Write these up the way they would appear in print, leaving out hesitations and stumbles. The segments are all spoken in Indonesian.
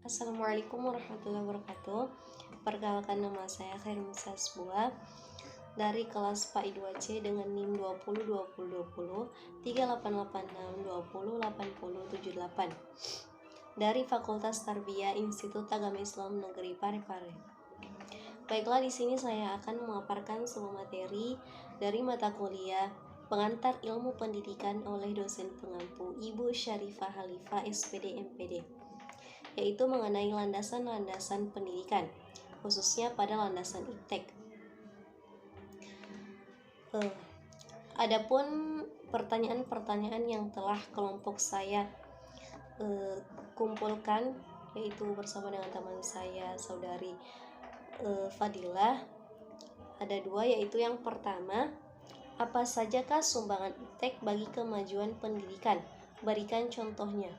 Assalamualaikum warahmatullahi wabarakatuh. Perkenalkan, nama saya Khairunisa Sbuah dari kelas PAI 2C dengan NIM 2020203886208078 dari Fakultas Tarbiyah Institut Agama Islam Negeri Parepare. Baiklah, di sini saya akan memaparkan sebuah materi dari mata kuliah Pengantar Ilmu Pendidikan oleh dosen pengampu Ibu Syarifah Halifah SPD MPD, yaitu mengenai landasan-landasan pendidikan, khususnya pada landasan iptek. Adapun pertanyaan-pertanyaan yang telah kelompok saya kumpulkan, yaitu bersama dengan teman saya, saudari Fadilah, ada dua, yaitu yang pertama, apa sajakah sumbangan iptek bagi kemajuan pendidikan? Berikan contohnya.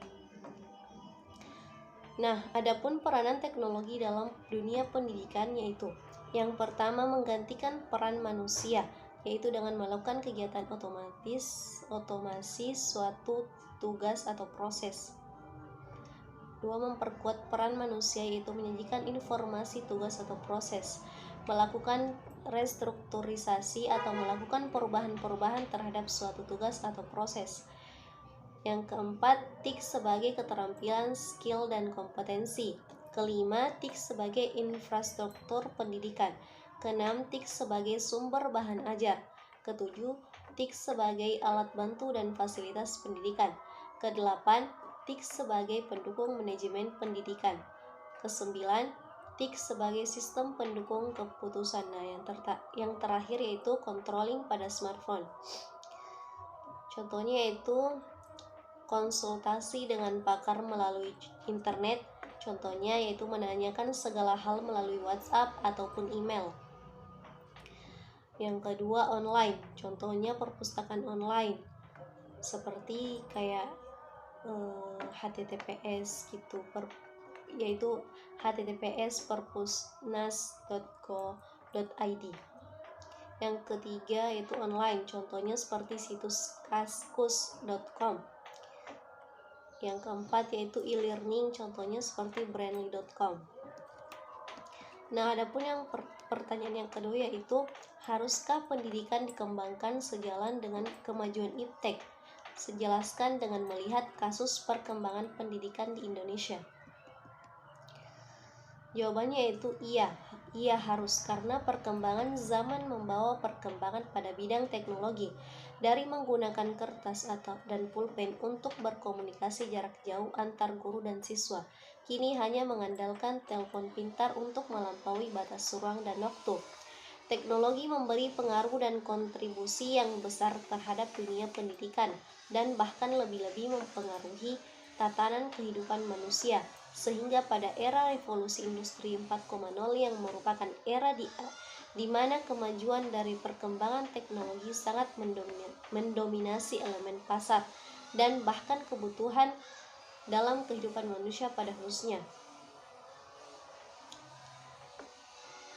Nah, adapun peranan teknologi dalam dunia pendidikan yaitu yang pertama, menggantikan peran manusia, yaitu dengan melakukan kegiatan otomasi suatu tugas atau proses. Dua, memperkuat peran manusia, yaitu menyajikan informasi tugas atau proses, melakukan restrukturisasi atau melakukan perubahan-perubahan terhadap suatu tugas atau proses. Yang keempat, TIK sebagai keterampilan, skill, dan kompetensi. Kelima, TIK sebagai infrastruktur pendidikan. Keenam, TIK sebagai sumber bahan ajar. Ketujuh, TIK sebagai alat bantu dan fasilitas pendidikan. Kedelapan, TIK sebagai pendukung manajemen pendidikan. Kesembilan, TIK sebagai sistem pendukung keputusan. Nah, yang terakhir yaitu controlling pada smartphone. Contohnya yaitu konsultasi dengan pakar melalui internet, contohnya yaitu menanyakan segala hal melalui WhatsApp ataupun email. Yang kedua, online, contohnya perpustakaan online seperti kayak HTTPS gitu, yaitu https://perpusnas.go.id. Yang ketiga yaitu online, contohnya seperti situs kaskus.com. Yang keempat yaitu e-learning, contohnya seperti brandly.com. Nah, adapun yang pertanyaan yang kedua yaitu, haruskah pendidikan dikembangkan sejalan dengan kemajuan iptek? Sejelaskan dengan melihat kasus perkembangan pendidikan di Indonesia. Jawabannya yaitu iya harus, karena perkembangan zaman membawa perkembangan pada bidang teknologi, dari menggunakan kertas dan pulpen untuk berkomunikasi jarak jauh antar guru dan siswa, kini hanya mengandalkan telepon pintar untuk melampaui batas ruang dan waktu. Teknologi memberi pengaruh dan kontribusi yang besar terhadap dunia pendidikan, dan bahkan lebih-lebih mempengaruhi tatanan kehidupan manusia, sehingga pada era revolusi industri 4.0 yang merupakan era di mana kemajuan dari perkembangan teknologi sangat mendominasi elemen pasar dan bahkan kebutuhan dalam kehidupan manusia pada khususnya.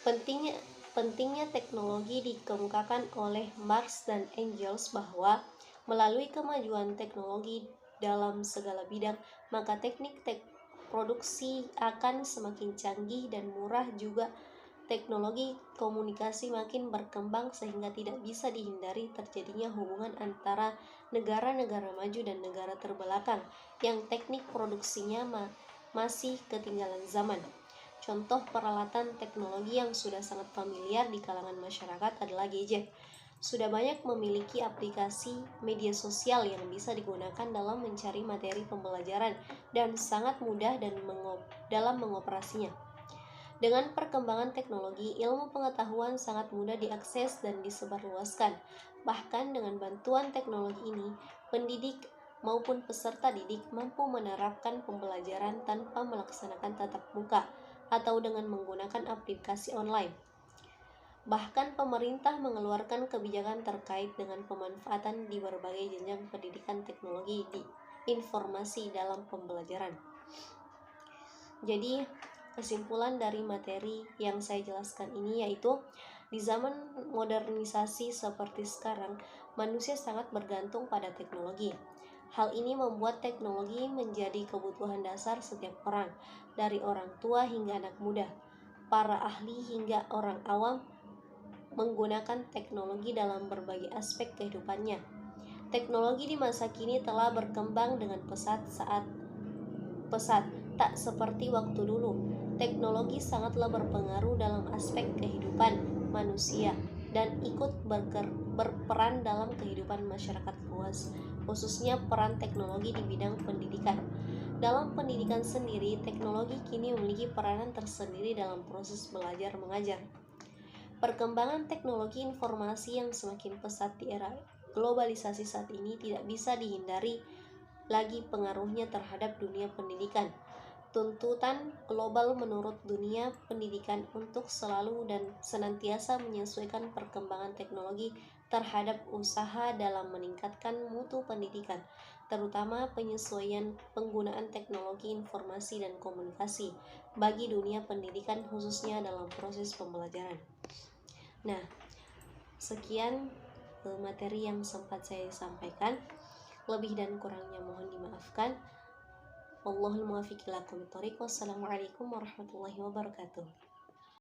Pentingnya teknologi dikemukakan oleh Marx dan Engels bahwa melalui kemajuan teknologi dalam segala bidang, maka teknik produksi akan semakin canggih dan murah, juga teknologi komunikasi makin berkembang sehingga tidak bisa dihindari terjadinya hubungan antara negara-negara maju dan negara terbelakang yang teknik produksinya masih ketinggalan zaman. Contoh peralatan teknologi yang sudah sangat familiar di kalangan masyarakat adalah gadget. Sudah banyak memiliki aplikasi media sosial yang bisa digunakan dalam mencari materi pembelajaran dan sangat mudah dalam mengoperasinya. Dengan perkembangan teknologi, ilmu pengetahuan sangat mudah diakses dan disebarluaskan. Bahkan dengan bantuan teknologi ini, pendidik maupun peserta didik mampu menerapkan pembelajaran tanpa melaksanakan tatap muka atau dengan menggunakan aplikasi online. Bahkan pemerintah mengeluarkan kebijakan terkait dengan pemanfaatan di berbagai jenjang pendidikan teknologi di informasi dalam pembelajaran. Jadi, kesimpulan dari materi yang saya jelaskan ini yaitu, di zaman modernisasi seperti sekarang, manusia sangat bergantung pada teknologi. Hal ini membuat teknologi menjadi kebutuhan dasar setiap orang, dari orang tua hingga anak muda. Para ahli hingga orang awam menggunakan teknologi dalam berbagai aspek kehidupannya. Teknologi di masa kini telah berkembang dengan pesat, tak seperti waktu dulu. Teknologi sangatlah berpengaruh dalam aspek kehidupan manusia dan ikut berperan dalam kehidupan masyarakat luas, khususnya peran teknologi di bidang pendidikan. Dalam pendidikan sendiri, teknologi kini memiliki peranan tersendiri dalam proses belajar mengajar. Perkembangan teknologi informasi yang semakin pesat di era globalisasi saat ini tidak bisa dihindari lagi pengaruhnya terhadap dunia pendidikan. Tuntutan global menurut dunia pendidikan untuk selalu dan senantiasa menyesuaikan perkembangan teknologi terhadap usaha dalam meningkatkan mutu pendidikan, terutama penyesuaian penggunaan teknologi informasi dan komunikasi bagi dunia pendidikan khususnya dalam proses pembelajaran. Nah, sekian materi yang sempat saya sampaikan. Lebih dan kurangnya mohon dimaafkan. Wallahul muwaffiq ila aqwamit thoriq. Wassalamualaikum warahmatullahi wabarakatuh.